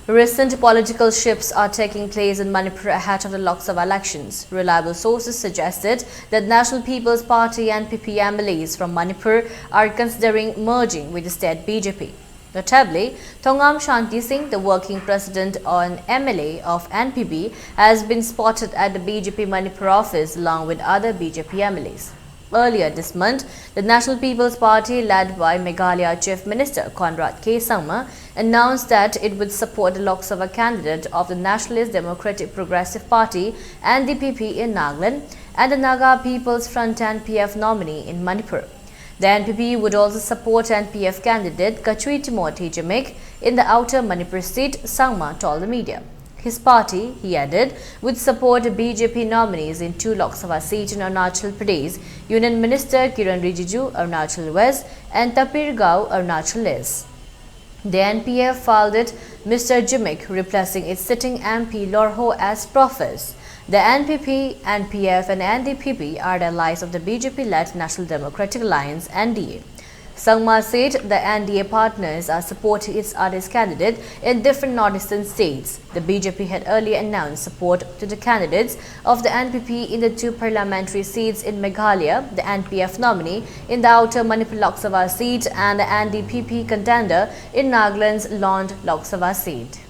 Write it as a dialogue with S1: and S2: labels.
S1: Recent political shifts are taking place in Manipur ahead of the Lok Sabha elections. Reliable sources suggested that National People's Party NPP MLAs from Manipur are considering merging with the state BJP. Notably, Thongam Shanti Singh, the working president on MLA of NPP, has been spotted at the BJP Manipur office along with other BJP MLAs. Earlier this month, the National People's Party, led by Meghalaya Chief Minister Conrad K. Sangma, announced that it would support the Lok Sabha candidate of the Nationalist Democratic Progressive Party (NDPP) in Nagaland and the Naga People's Front NPF nominee in Manipur. The NPP would also support NPF candidate Kachui Timothy Jamik in the outer Manipur seat, Sangma told the media. His party, he added, would support BJP nominees in 2 Lok Sabha seats in Arunachal Pradesh, Union Minister Kiran Rijiju, Arunachal West, and Tapir Gao, Arunachal East. The NPF fielded Mr. Jamik, replacing its sitting MP Lorho as professor. The NPP, NPF and NDPP are the allies of the BJP-led National Democratic Alliance (NDA). Sangma said the NDA partners are supporting its other candidate in different northeastern states. The BJP had earlier announced support to the candidates of the NPP in the 2 parliamentary seats in Meghalaya, the NPF nominee in the outer Manipur Lok Sabha seat and the NDPP contender in Nagaland's Lond Lok Sabha seat.